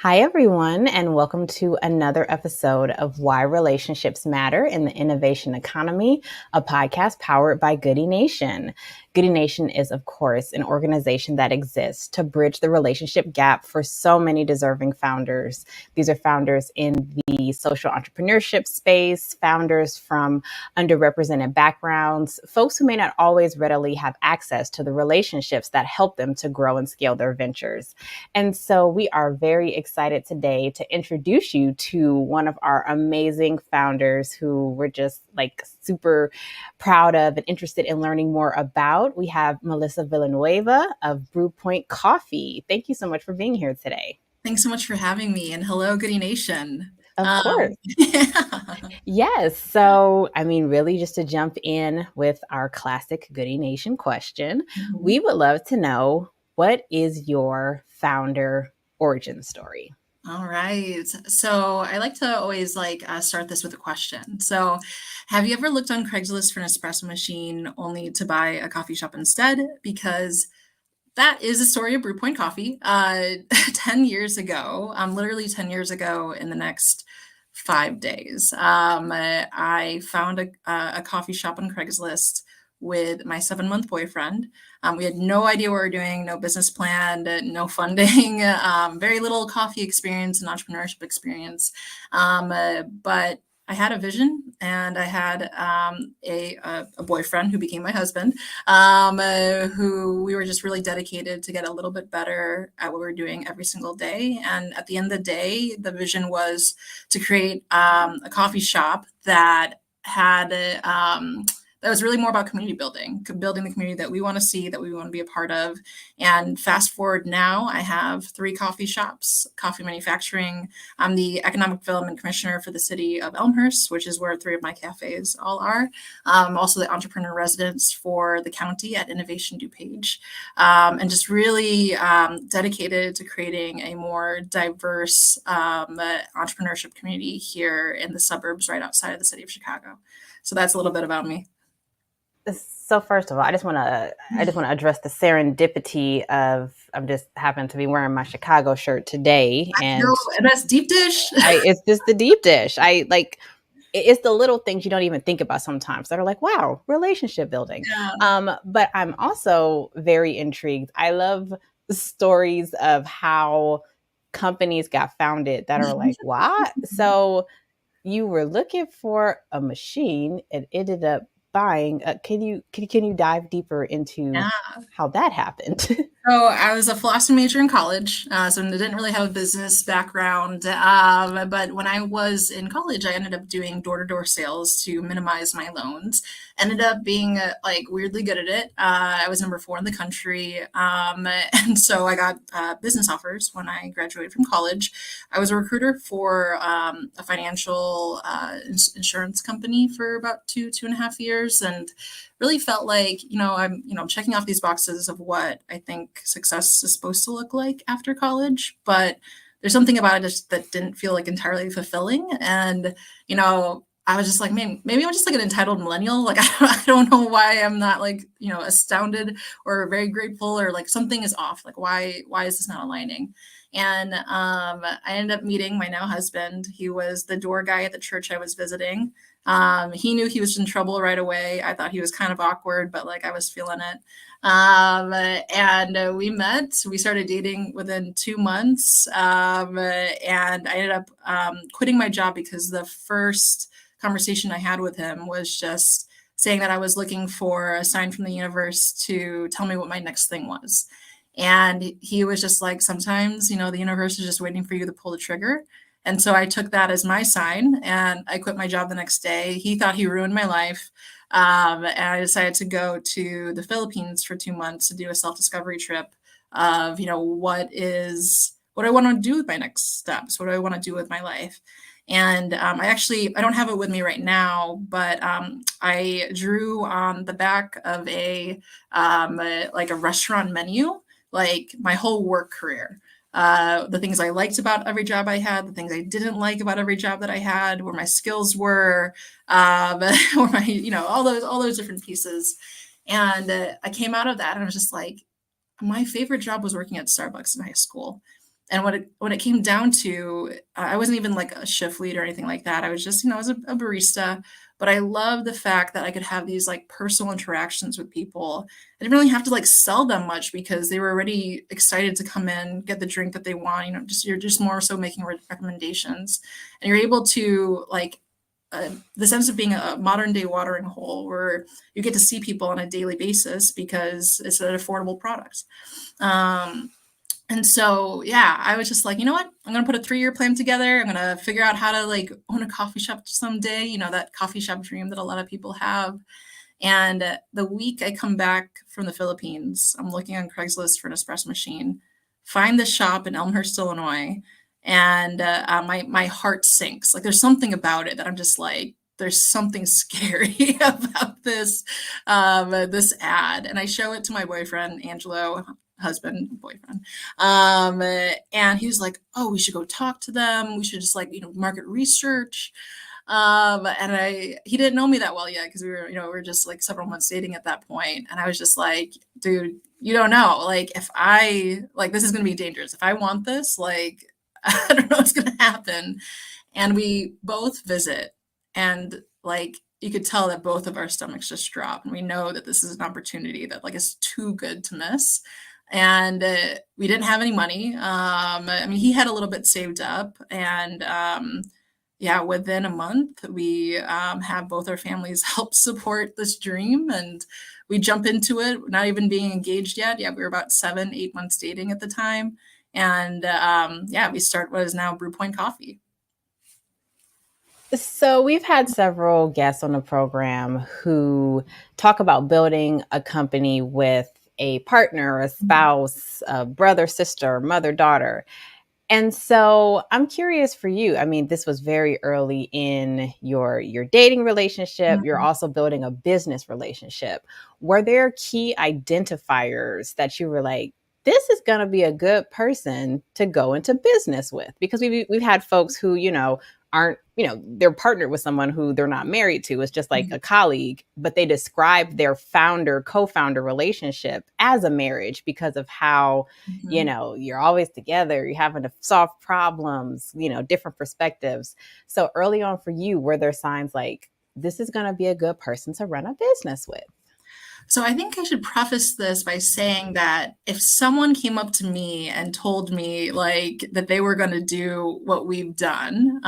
Hi, everyone, and welcome to another episode of Why Relationships Matter in the Innovation Economy, a podcast powered by Goody Nation. Goody Nation is, of course, an organization that exists to bridge the relationship gap for so many deserving founders. These are founders in the social entrepreneurship space, founders from underrepresented backgrounds, folks who may not always readily have access to the relationships that help them to grow and scale their ventures. And so we are very excited today to introduce you to one of our amazing founders who we're just super proud of and interested in learning more about. We have Melissa Villanueva of Brewpoint Coffee. Thank you so much for being here today. Thanks so much for having me, and hello, Goody Nation. Of course. Yes. So, really just to jump in with our classic Goody Nation question, we would love to know, what is your founder origin story? All right. So I like to always start this with a question. So have you ever looked on Craigslist for an espresso machine only to buy a coffee shop instead? Because that is the story of Brewpoint Coffee. 10 years ago, literally 10 years ago in the next 5 days, I found a coffee shop on Craigslist with my 7-month boyfriend. We had no idea what we were doing, no business plan, no funding, very little coffee experience and entrepreneurship experience. But I had a vision, and I had a boyfriend who became my husband, who we were just really dedicated to get a little bit better at what we were doing every single day. And at the end of the day, the vision was to create a coffee shop that had that was really more about community building the community that we want to see, that we want to be a part of. And fast forward now, I have 3 coffee shops, coffee manufacturing. I'm the Economic Development Commissioner for the city of Elmhurst, which is where 3 of my cafes all are. Also the entrepreneur residence for the county at Innovation DuPage. And just really dedicated to creating a more diverse entrepreneurship community here in the suburbs right outside of the city of Chicago. So that's a little bit about me. So first of all, I just want to address the serendipity of I'm just happen to be wearing my Chicago shirt today, and that's deep dish. It's just the deep dish. It's the little things you don't even think about sometimes that are like, wow, relationship building. Yeah. But I'm also very intrigued. I love stories of how companies got founded that are like, what? So you were looking for a machine and ended up buying. Can you dive deeper into how that happened? So I was a philosophy major in college, so I didn't really have a business background. But when I was in college, I ended up doing door-to-door sales to minimize my loans. Ended up being weirdly good at it. I was number 4 in the country, and so I got business offers when I graduated from college. I was a recruiter for a financial insurance company for about 2.5 years, and really felt like, I'm checking off these boxes of what I think success is supposed to look like after college, but there's something about it that didn't feel like entirely fulfilling. And, I was just like, maybe I'm just like an entitled millennial. Like, I don't know why I'm not astounded or very grateful, or like something is off. Like, why is this not aligning? And I ended up meeting my now husband. He was the door guy at the church I was visiting. He knew he was in trouble right away. I thought he was kind of awkward, but I was feeling it. And we met. We started dating within 2 months. And I ended up quitting my job because the first conversation I had with him was just saying that I was looking for a sign from the universe to tell me what my next thing was. And he was just like, sometimes, the universe is just waiting for you to pull the trigger. And so I took that as my sign, and I quit my job the next day. He thought he ruined my life. And I decided to go to the Philippines for 2 months to do a self-discovery trip of, what I want to do with my next steps? What do I want to do with my life? And I don't have it with me right now, but I drew on the back of a restaurant menu, my whole work career. The things I liked about every job I had, the things I didn't like about every job that I had, where my skills were, or all those different pieces. And I came out of that and I was just like, my favorite job was working at Starbucks in high school. And when it came down to, I wasn't even like a shift lead or anything like that. I was just, I was a barista, but I love the fact that I could have these like personal interactions with people. I didn't really have to like sell them much because they were already excited to come in, get the drink that they want. Just you're just more so making recommendations, and you're able to like the sense of being a modern day watering hole where you get to see people on a daily basis because it's an affordable product. Um, and so, yeah, I was just like, you know what? I'm gonna put a 3-year plan together. I'm gonna figure out how to like own a coffee shop someday. That coffee shop dream that a lot of people have. And the week I come back from the Philippines, I'm looking on Craigslist for an espresso machine, find the shop in Elmhurst, Illinois, and my heart sinks. Like there's something about it that I'm just like, there's something scary about this ad. And I show it to my boyfriend, Angelo, husband, boyfriend. And he was like, oh, we should go talk to them. We should just like, market research. And he didn't know me that well yet because we were just like several months dating at that point. And I was just like, dude, you don't know. Like, if this is going to be dangerous. If I want this, like, I don't know what's going to happen. And we both visit, and like, you could tell that both of our stomachs just drop. And we know that this is an opportunity that like is too good to miss. And we didn't have any money. I mean, he had a little bit saved up, and yeah, within a month, we have both our families help support this dream, and we jump into it, not even being engaged yet. Yeah, we were about 7, 8 months dating at the time. And yeah, we start what is now Brewpoint Coffee. So we've had several guests on the program who talk about building a company with a partner, a spouse, a brother, sister, mother, daughter. And so I'm curious for you. I mean, this was very early in your dating relationship. You're Mhm. also building a business relationship. Were there key identifiers that you were like, this is going to be a good person to go into business with? Because we've had folks who, aren't, they're partnered with someone who they're not married to. It's just like a colleague, but they describe their co-founder relationship as a marriage because of how Mhm. you're always together, you're having to solve problems, different perspectives. So early on for you, were there signs like this is going to be a good person to run a business with? So I think I should preface this by saying that if someone came up to me and told me like that they were going to do what we've done,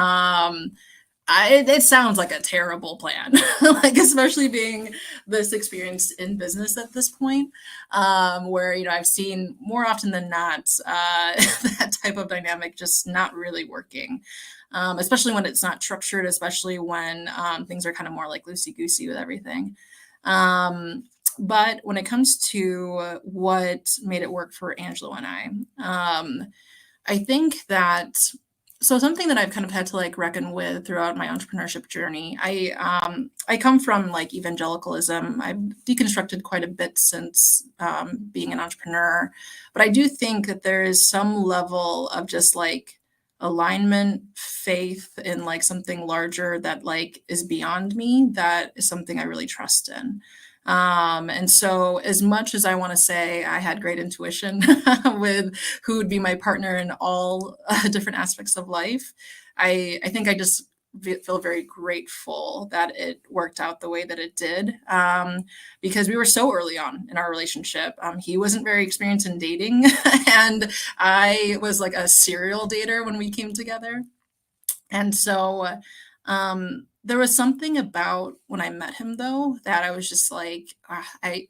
it sounds like a terrible plan, like especially being this experience in business at this point, where I've seen more often than not that type of dynamic just not really working, especially when it's not structured, especially when things are kind of more like loosey goosey with everything. Um, but when it comes to what made it work for Angelo and I think that something that I've kind of had to like reckon with throughout my entrepreneurship journey. I come from like evangelicalism. I've deconstructed quite a bit since being an entrepreneur, but I do think that there is some level of just like alignment, faith in like something larger that like is beyond me. That is something I really trust in. And so, as much as I want to say I had great intuition with who would be my partner in all different aspects of life, I think I just feel very grateful that it worked out the way that it did, because we were so early on in our relationship. He wasn't very experienced in dating, and I was like a serial dater when we came together. And so there was something about when I met him though that I was just like, I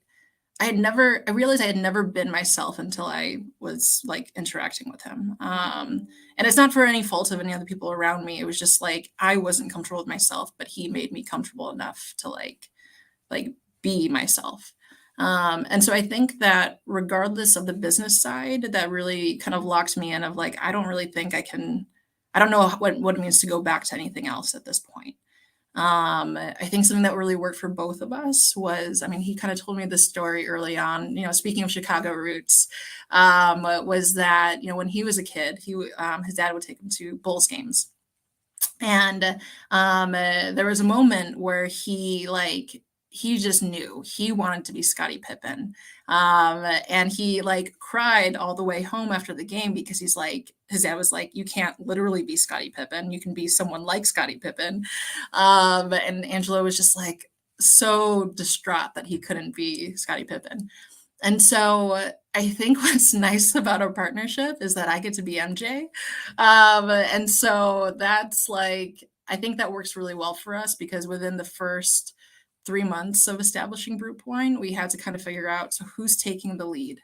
realized I had never been myself until I was like interacting with him. And it's not for any fault of any other people around me. It was just like I wasn't comfortable with myself, but he made me comfortable enough to like be myself. And so I think that regardless of the business side, that really kind of locked me in of like, I don't really think I don't know what it means to go back to anything else at this point. I think something that really worked for both of us was, I mean, he kind of told me this story early on, speaking of Chicago roots, was that, when he was a kid, his dad would take him to Bulls games. And there was a moment where he like he just knew he wanted to be Scottie Pippen. And he like cried all the way home after the game because he's like, his dad was like, you can't literally be Scottie Pippen. You can be someone like Scottie Pippen. And Angelo was just like so distraught that he couldn't be Scottie Pippen. And so I think what's nice about our partnership is that I get to be MJ. And so that's like, I think that works really well for us because within the first 3 months of establishing Brewpoint, we had to kind of figure out so who's taking the lead.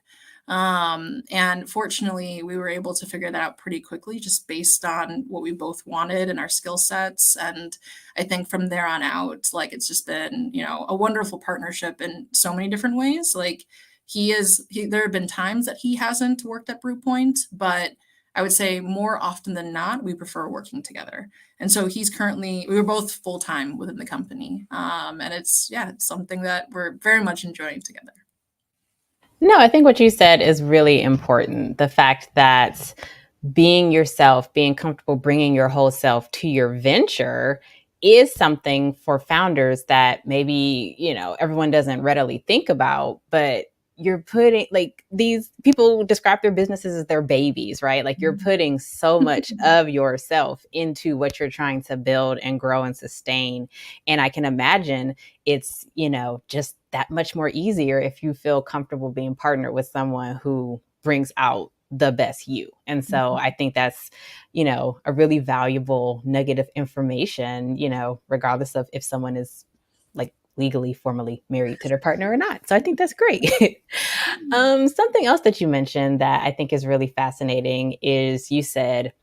And fortunately, we were able to figure that out pretty quickly just based on what we both wanted and our skill sets. And I think from there on out, like it's just been, a wonderful partnership in so many different ways. Like there have been times that he hasn't worked at Brewpoint, but I would say more often than not, we prefer working together. And so we were both full time within the company. And it's something that we're very much enjoying together. No, I think what you said is really important. The fact that being yourself, being comfortable bringing your whole self to your venture is something for founders that maybe, everyone doesn't readily think about, but you're putting like these people describe their businesses as their babies, right? Like you're putting so much of yourself into what you're trying to build and grow and sustain. And I can imagine it's, just that much more easier if you feel comfortable being partnered with someone who brings out the best you. And so I think that's, a really valuable nugget of information, regardless of if someone is like legally formally married to their partner or not. So I think that's great. Something else that you mentioned that I think is really fascinating is you said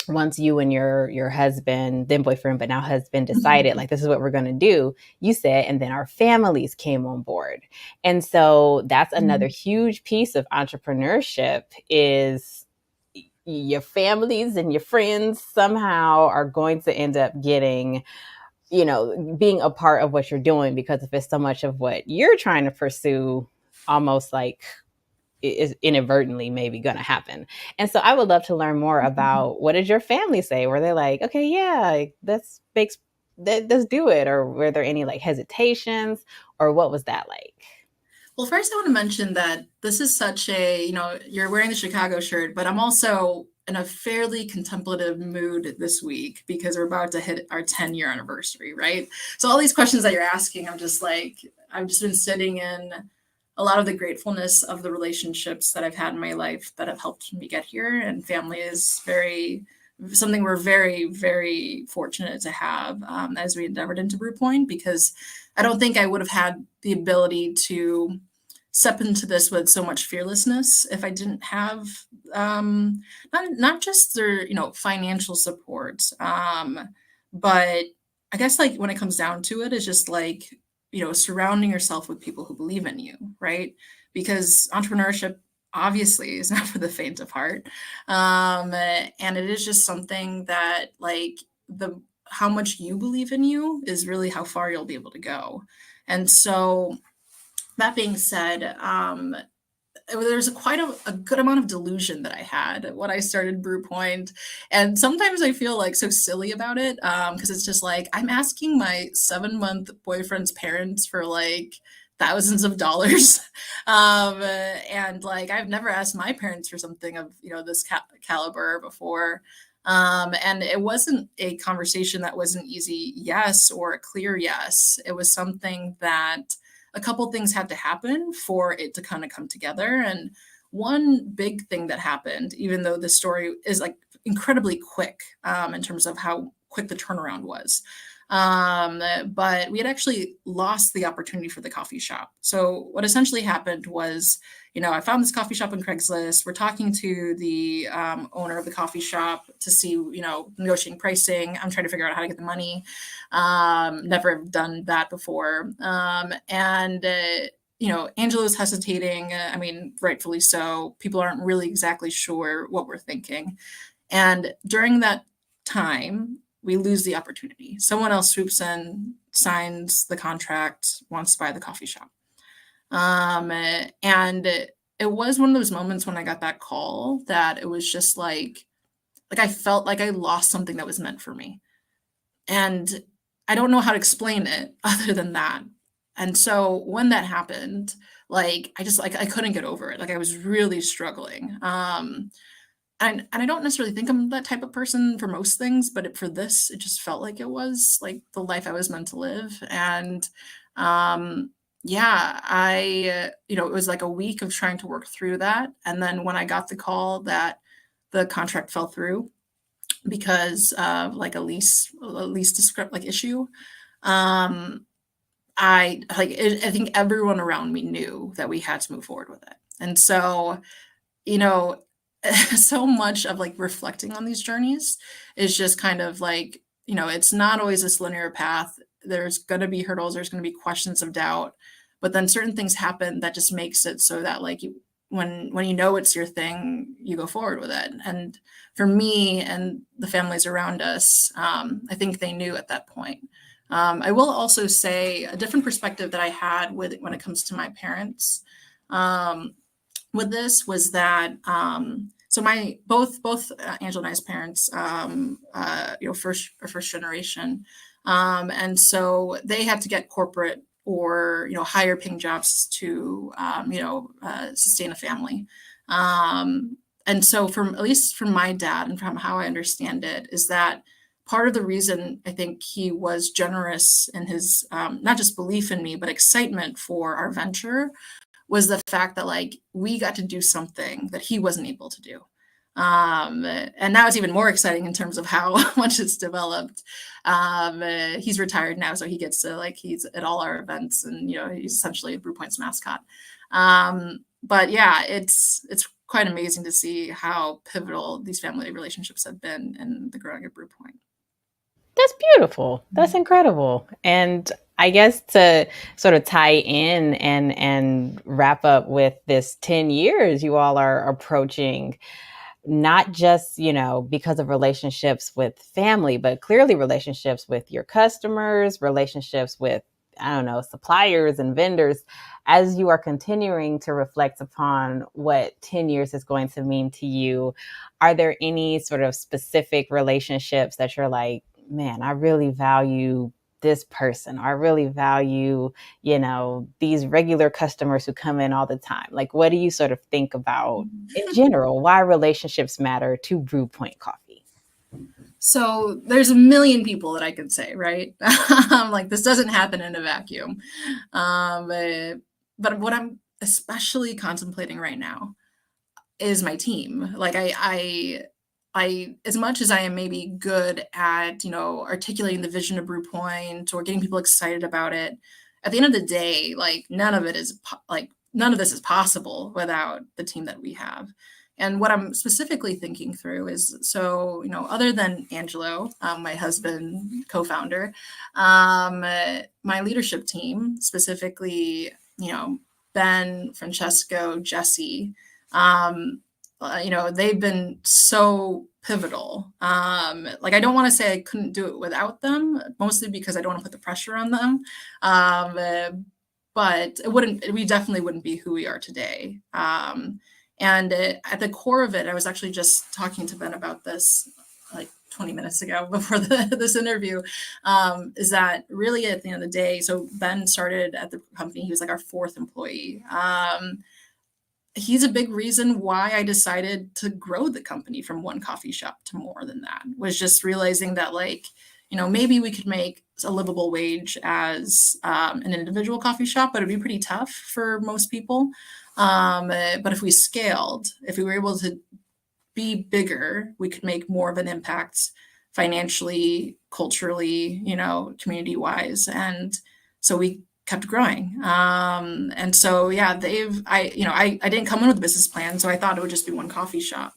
once you and your husband, then boyfriend, but now husband decided like this is what we're going to do, you said, and then our families came on board. And so that's another huge piece of entrepreneurship is your families and your friends somehow are going to end up getting, being a part of what you're doing, because if it's so much of what you're trying to pursue, almost like is inadvertently maybe going to happen. And so I would love to learn more about what did your family say? Were they like, okay, yeah, let's do it? Or were there any like hesitations, or what was that like? Well, first I want to mention that this is such a, you're wearing the Chicago shirt, but I'm also in a fairly contemplative mood this week because we're about to hit our 10-year anniversary, right? So all these questions that you're asking, I've just been sitting in a lot of the gratefulness of the relationships that I've had in my life that have helped me get here. And family is something we're very, very fortunate to have as we endeavored into Brewpoint, because I don't think I would have had the ability to step into this with so much fearlessness if I didn't have not just their financial support, but I guess like when it comes down to it, it's just like surrounding yourself with people who believe in you, right? Because entrepreneurship obviously is not for the faint of heart, and it is just something that like how much you believe in you is really how far you'll be able to go. And so that being said, there's quite a good amount of delusion that I had when I started Brewpoint. And sometimes I feel like so silly about it because it's just like I'm asking my 7-month boyfriend's parents for like thousands of dollars. And like I've never asked my parents for something of this caliber before. And it wasn't a conversation that was an easy yes or a clear yes. It was something that a couple things had to happen for it to kind of come together. And one big thing that happened, even though the story is like incredibly quick in terms of how quick the turnaround was, but we had actually lost the opportunity for the coffee shop. So what essentially happened was, I found this coffee shop on Craigslist. We're talking to the owner of the coffee shop to see, negotiating pricing. I'm trying to figure out how to get the money. Never done that before. And Angelo's hesitating. I mean, rightfully so. People aren't really exactly sure what we're thinking. And during that time, we lose the opportunity. Someone else swoops in, signs the contract, wants to buy the coffee shop. And it was one of those moments when I got that call that it was just like I felt like I lost something that was meant for me. And I don't know how to explain it other than that. And so when that happened, like I just like I couldn't get over it. Like I was really struggling. And I don't necessarily think I'm that type of person for most things, but for this, it just felt like it was like the life I was meant to live. And um, yeah, it was like a week of trying to work through that. And then when I got the call that the contract fell through because of like a lease descript like issue, um, I think everyone around me knew that we had to move forward with it. And so you know, so much of like reflecting on these journeys is just kind of like, it's not always this linear path. There's going to be hurdles, there's going to be questions of doubt, but then certain things happen that just makes it so that like when you know it's your thing, you go forward with it. And for me and the families around us, I think they knew at that point. I will also say a different perspective that I had with when it comes to my parents. Um, with this was that so my both Angela and I's parents first generation, and so they had to get corporate or higher paying jobs to sustain a family. And so from at least from my dad and from how I understand it is that part of the reason I think he was generous in his not just belief in me but excitement for our venture was the fact that like we got to do something that he wasn't able to do. And now it's even more exciting in terms of how much it's developed. He's retired now, so he gets to like he's at all our events, and he's essentially Brewpoint's mascot. But yeah, it's quite amazing to see how pivotal these family relationships have been in the growing of Brewpoint. That's beautiful. That's incredible. And I guess to sort of tie in and wrap up with this 10 years you all are approaching, not just, because of relationships with family, but clearly relationships with your customers, relationships with, I don't know, suppliers and vendors. As you are continuing to reflect upon what 10 years is going to mean to you, are there any sort of specific relationships that you're like, man, I really value this person, or I really value, these regular customers who come in all the time? Like, what do you sort of think about in general, why relationships matter to Brewpoint Coffee? So there's a million people that I could say, right? Like this doesn't happen in a vacuum. But what I'm especially contemplating right now is my team. Like as much as I am maybe good at, articulating the vision of Brewpoint or getting people excited about it, at the end of the day, like none of this is possible without the team that we have. And what I'm specifically thinking through is so, other than Angelo, my husband, co-founder, my leadership team, specifically, Ben, Francesco, Jesse, um, they've been so pivotal. Like I don't want to say I couldn't do it without them, mostly because I don't want to put the pressure on them. But we definitely wouldn't be who we are today. And at the core of it, I was actually just talking to Ben about this like 20 minutes ago before this interview, is that really at the end of the day, so Ben started at the company, he was like our fourth employee. He's a big reason why I decided to grow the company from one coffee shop to more than that, was just realizing that like, maybe we could make a livable wage as an individual coffee shop, but it'd be pretty tough for most people. But if we scaled, if we were able to be bigger, we could make more of an impact financially, culturally, community wise. And so we kept growing. And so, yeah, I didn't come in with a business plan. So I thought it would just be one coffee shop.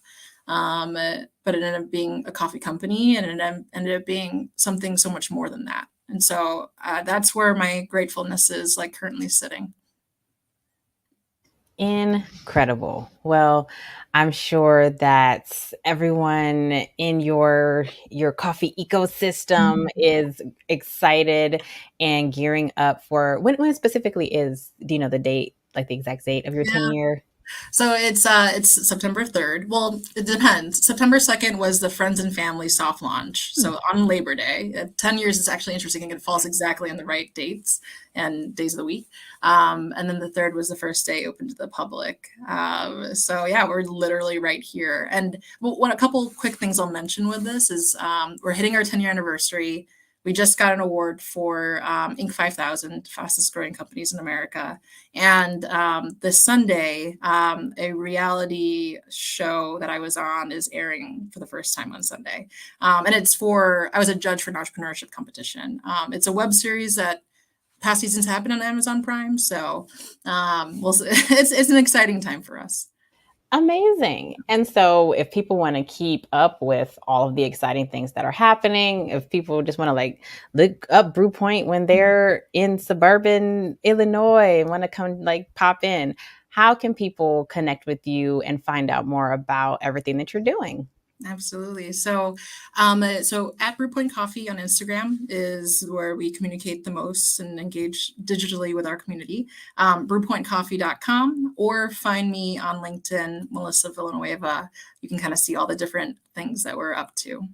But it ended up being a coffee company, and it ended up being something so much more than that. And so that's where my gratefulness is like currently sitting. Incredible. Well, I'm sure that everyone in your coffee ecosystem is excited and gearing up for when specifically is, do you know the date, like the exact date of your Yeah. 10-year? So it's September 3rd. Well, it depends. September 2nd was the Friends and Family soft launch. Hmm. So on Labor Day. 10 years is actually interesting and it falls exactly on the right dates and days of the week. And then the third was the first day open to the public. So yeah, we're literally right here. And a couple quick things I'll mention with this is we're hitting our 10-year anniversary. We just got an award for Inc. 5000, fastest growing companies in America. And this Sunday, a reality show that I was on is airing for the first time on Sunday. And I was a judge for an entrepreneurship competition. It's a web series that past seasons happen on Amazon Prime. So it's an exciting time for us. Amazing. And so if people want to keep up with all of the exciting things that are happening, if people just want to like look up Brewpoint when they're in suburban Illinois and want to come like pop in, how can people connect with you and find out more about everything that you're doing? Absolutely. So at Brewpoint Coffee on Instagram is where we communicate the most and engage digitally with our community. Brewpointcoffee.com, or find me on LinkedIn, Melissa Villanueva. You can kind of see all the different things that we're up to.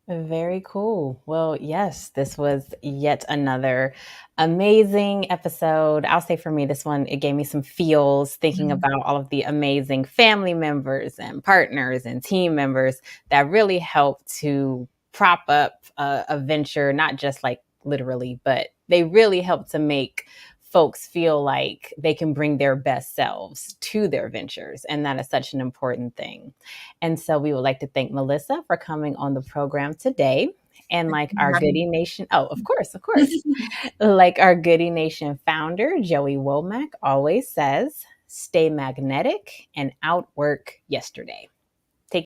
Very cool. Well, yes, this was yet another amazing episode. I'll say for me, this one, it gave me some feels thinking Mhm. about all of the amazing family members and partners and team members that really help to prop up a venture, not just like literally, but they really help to make folks feel like they can bring their best selves to their ventures. And that is such an important thing. And so we would like to thank Melissa for coming on the program today. And like our Goody Nation, oh, of course. Like our Goody Nation founder, Joey Womack, always says, stay magnetic and outwork yesterday.